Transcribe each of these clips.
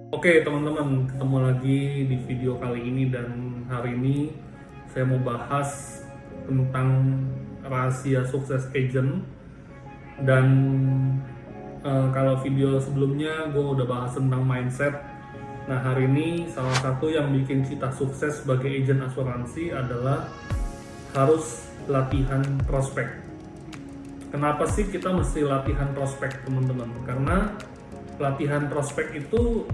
Oke teman-teman, ketemu lagi di video kali ini dan hari ini saya mau bahas tentang rahasia sukses agent. Dan kalau video sebelumnya gue udah bahas tentang mindset. Nah hari ini salah satu yang bikin kita sukses sebagai agent asuransi adalah harus latihan prospek. Kenapa sih kita mesti latihan prospek teman-teman? Karena latihan prospek itu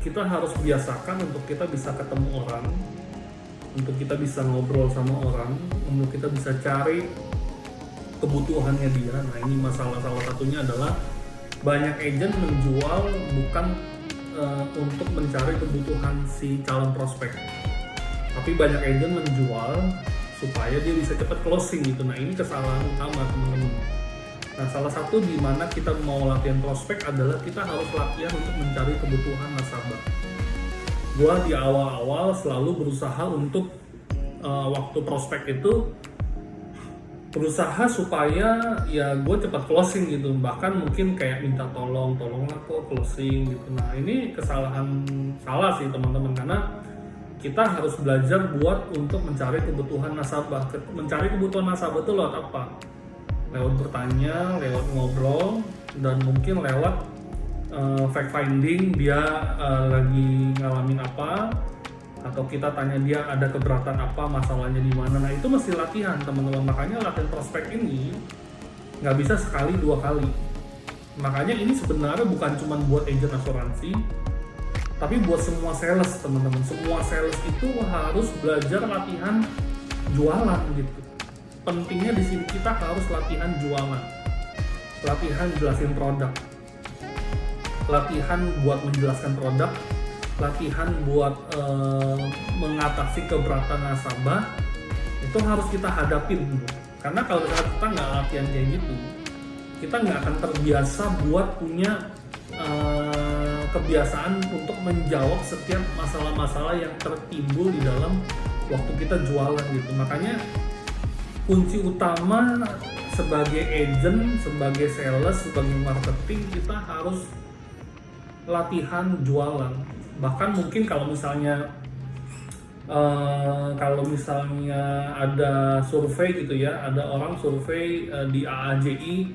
kita harus biasakan untuk kita bisa ketemu orang, untuk kita bisa ngobrol sama orang, untuk kita bisa cari kebutuhannya dia. Nah ini masalah salah satunya adalah banyak agent menjual bukan untuk mencari kebutuhan si calon prospek, tapi banyak agent menjual supaya dia bisa cepat closing gitu. Nah ini kesalahan utama teman-teman. Nah, salah satu di mana kita mau latihan prospek adalah kita harus latihan untuk mencari kebutuhan nasabah. Gua di awal-awal selalu berusaha untuk waktu prospek itu berusaha supaya ya gue cepat closing gitu. Bahkan mungkin kayak minta tolong kok closing gitu. Nah, ini kesalahan salah sih teman-teman, karena kita harus belajar buat untuk mencari kebutuhan nasabah. Mencari kebutuhan nasabah itu lewat apa? Lewat bertanya, lewat ngobrol, dan mungkin lewat fact finding dia lagi ngalamin apa, atau kita tanya dia ada keberatan apa, masalahnya di mana. Nah itu mesti latihan teman-teman. Makanya latihan prospek ini nggak bisa sekali dua kali. Makanya ini sebenarnya bukan cuma buat agent asuransi, tapi buat semua sales teman-teman. Semua sales itu harus belajar latihan jualan gitu. Pentingnya di sini kita harus latihan jualan, latihan jelasin produk, latihan buat menjelaskan produk, latihan buat mengatasi keberatan nasabah. Itu harus kita hadapin gitu. Karena kalau kita nggak latihan kayak gitu, kita nggak akan terbiasa buat punya kebiasaan untuk menjawab setiap masalah-masalah yang tertimbul di dalam waktu kita jualan gitu. Makanya kunci utama sebagai agent, sebagai sales, sebagai marketing, kita harus latihan jualan. Bahkan mungkin kalau misalnya ada survei gitu ya, ada orang survei di AAJI,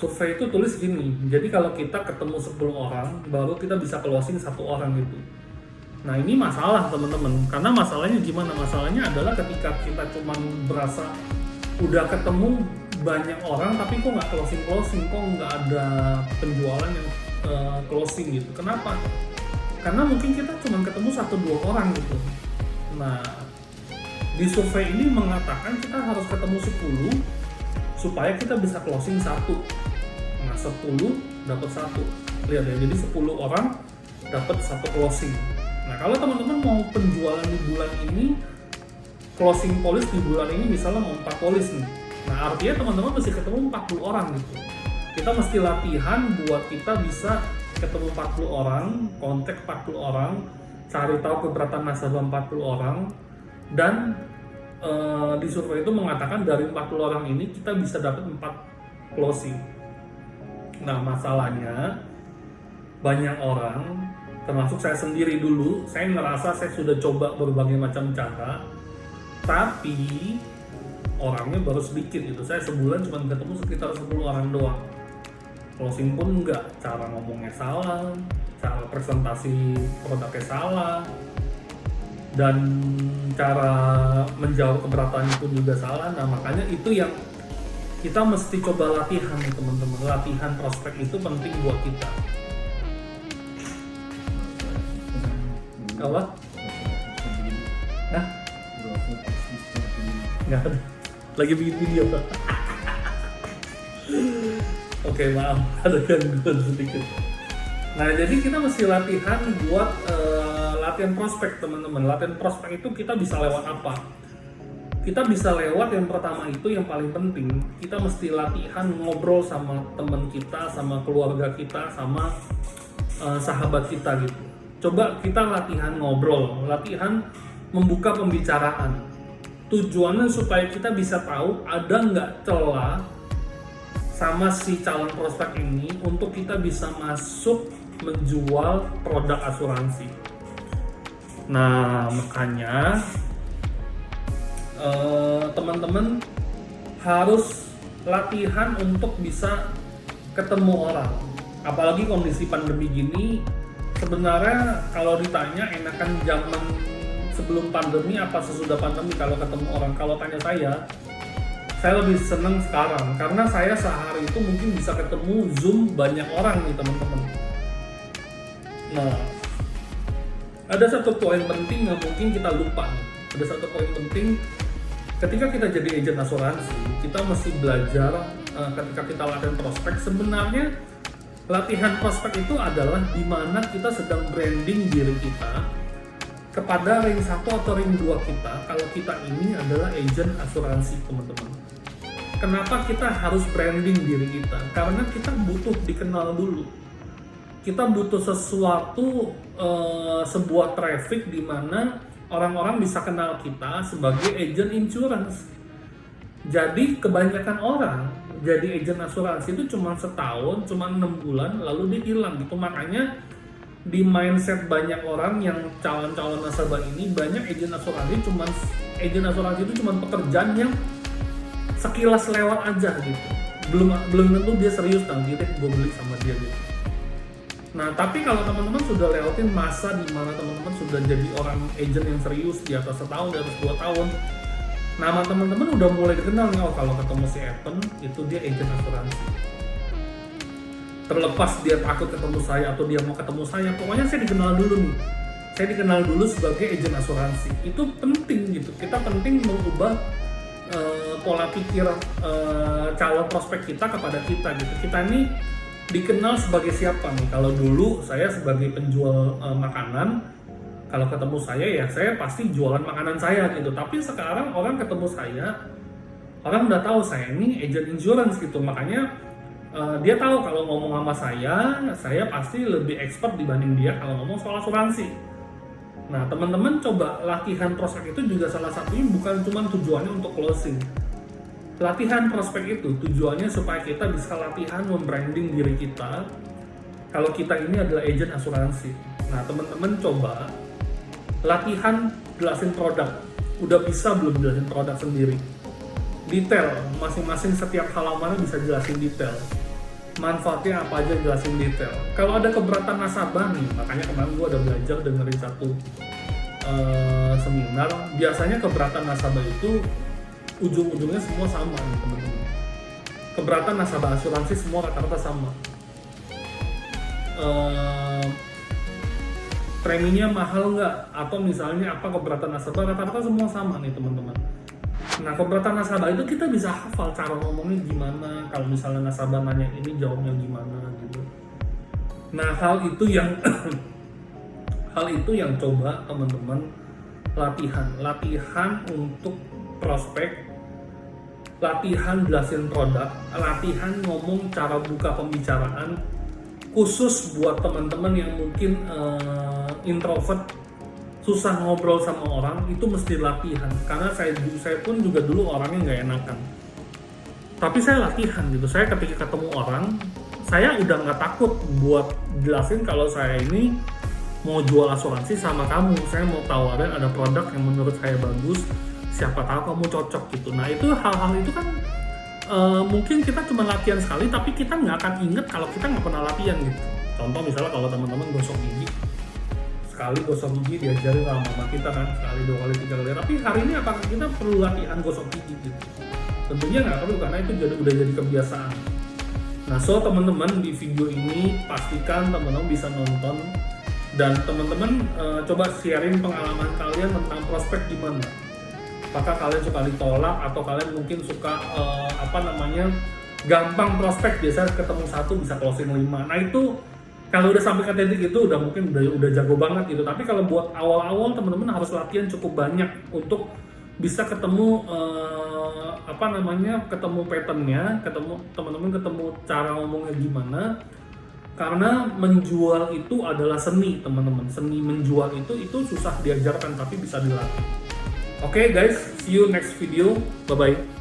survei itu tulis gini, jadi kalau kita ketemu 10 orang, baru kita bisa closing 1 orang gitu. Nah ini masalah teman-teman, karena masalahnya gimana? Masalahnya adalah ketika kita cuma berasa udah ketemu banyak orang tapi kok nggak closing, kok nggak ada penjualan yang closing gitu. Kenapa? Karena mungkin kita cuma ketemu 1-2 orang gitu. Nah di survei ini mengatakan kita harus ketemu 10 supaya kita bisa closing 1. Nah 10 dapat 1. Lihat ya, jadi 10 orang dapat 1 closing. Nah kalau teman-teman mau penjualan di bulan ini, closing polis di bulan ini misalnya mau 4 polis nih. Nah artinya teman-teman mesti ketemu 40 orang gitu. Kita mesti latihan buat kita bisa ketemu 40 orang, kontak 40 orang, cari tahu keberatan nasabah 40 orang, dan di survei itu mengatakan dari 40 orang ini kita bisa dapat 4 closing. Nah masalahnya banyak orang, termasuk saya sendiri dulu, saya ngerasa saya sudah coba berbagai macam cara, tapi orangnya baru sedikit gitu. Saya sebulan cuma ketemu sekitar 10 orang doang. Closing pun enggak, cara ngomongnya salah, cara presentasi produknya salah, dan cara menjawab keberatan pun juga salah. Nah makanya itu yang kita mesti coba latihan nih teman-teman. Latihan prospek itu penting buat kita. Apa? Hah? Nggak ada. Lagi bikin video Pak. Oke maaf, ada gangguan sedikit. Nah jadi kita mesti latihan buat latihan prospek teman-teman. Latihan prospek itu kita bisa lewat apa? Kita bisa lewat yang pertama itu yang paling penting. Kita mesti latihan ngobrol sama teman kita, sama keluarga kita, sama sahabat kita gitu. Coba kita latihan ngobrol, latihan membuka pembicaraan. Tujuannya supaya kita bisa tahu ada nggak celah sama si calon prospek ini untuk kita bisa masuk menjual produk asuransi. Nah, makanya teman-teman harus latihan untuk bisa ketemu orang. Apalagi kondisi pandemi gini, sebenarnya kalau ditanya enakan zaman sebelum pandemi apa sesudah pandemi kalau ketemu orang. Kalau tanya saya lebih seneng sekarang karena saya sehari itu mungkin bisa ketemu Zoom banyak orang nih teman-teman. Nah, ada satu poin penting yang mungkin kita lupa nih. Ada satu poin penting ketika kita jadi agen asuransi, kita mesti belajar ketika kita latihan prospek. Sebenarnya latihan prospek itu adalah di mana kita sedang branding diri kita kepada ring 1 atau ring 2 kita kalau kita ini adalah agen asuransi, teman-teman. Kenapa kita harus branding diri kita? Karena kita butuh dikenal dulu. Kita butuh sesuatu, sebuah traffic di mana orang-orang bisa kenal kita sebagai agent insurance. Jadi kebanyakan orang jadi agent asuransi itu cuma setahun, cuma 6 bulan, lalu dia hilang gitu. Makanya di mindset banyak orang yang calon-calon nasabah ini, banyak agent asuransi itu cuma pekerjaan yang sekilas lewat aja gitu. Belum tentu dia serius nanti gue beli sama dia gitu. Nah, tapi kalau teman-teman sudah lewatin masa di mana teman-teman sudah jadi orang agent yang serius di atas setahun, di atas 2 tahun, nama teman-teman udah mulai dikenal nih. Oh, kalau ketemu si Evan itu dia agent asuransi. Terlepas dia takut ketemu saya atau dia mau ketemu saya, pokoknya saya dikenal dulu nih. Saya dikenal dulu sebagai agent asuransi. Itu penting gitu. Kita penting mengubah pola pikir calon prospek kita kepada kita gitu. Kita ini dikenal sebagai siapa nih? Kalau dulu saya sebagai penjual makanan, kalau ketemu saya pasti jualan makanan saya gitu. Tapi sekarang orang ketemu saya, orang udah tahu saya ini agent insurance gitu. Makanya dia tahu kalau ngomong sama saya pasti lebih expert dibanding dia kalau ngomong soal asuransi. Nah, teman-teman coba latihan prospek itu juga salah satunya bukan cuma tujuannya untuk closing. Latihan prospek itu tujuannya supaya kita bisa latihan membranding diri kita kalau kita ini adalah agent asuransi. Nah, teman-teman coba latihan jelasin produk. Udah bisa belum jelasin produk sendiri? Detail, masing-masing setiap halaman bisa jelasin detail. Manfaatnya apa aja jelasin detail. Kalau ada keberatan nasabah nih, makanya kemarin gue ada belajar dengerin satu seminar. Biasanya keberatan nasabah itu ujung-ujungnya semua sama nih teman-teman. Keberatan nasabah asuransi semua rata-rata sama. Preminya mahal nggak? Atau misalnya apa keberatan nasabah, rata-rata semua sama nih teman-teman. Nah, keberatan nasabah itu kita bisa hafal cara ngomongnya gimana, kalau misalnya nasabah nanya ini jawabnya gimana gitu. Nah, hal itu yang coba teman-teman latihan untuk prospek, latihan jelasin produk, latihan ngomong cara buka pembicaraan, khusus buat teman-teman yang mungkin introvert, susah ngobrol sama orang, itu mesti latihan. Karena saya pun juga dulu orangnya nggak enakan, tapi saya latihan gitu. Saya ketika ketemu orang, saya udah nggak takut buat jelasin kalau saya ini mau jual asuransi sama kamu, saya mau tawarin ada produk yang menurut saya bagus, siapa tahu kamu cocok gitu. Nah, itu hal-hal itu kan mungkin kita cuma latihan sekali, tapi kita nggak akan inget kalau kita nggak pernah latihan gitu. Contoh misalnya kalau teman-teman gosok gigi, sekali gosok gigi diajarin sama mama kita kan, sekali, 2 kali, 3 kali. Tapi hari ini apakah kita perlu latihan gosok gigi gitu? Tentunya nggak perlu, karena itu udah jadi kebiasaan. Nah, so teman-teman di video ini pastikan teman-teman bisa nonton dan teman-teman coba sharing pengalaman kalian tentang prospek gimana. Apakah kalian suka ditolak atau kalian mungkin suka gampang prospek, biasanya ketemu 1 bisa closing 5. Nah, itu kalau udah sampai ke titik itu udah mungkin udah jago banget gitu. Tapi kalau buat awal-awal teman-teman harus latihan cukup banyak untuk bisa ketemu ketemu patternnya, teman-teman ketemu cara ngomongnya gimana. Karena menjual itu adalah seni, teman-teman. Seni menjual itu susah diajarkan tapi bisa dilatih. Oke guys, see you next video. Bye bye.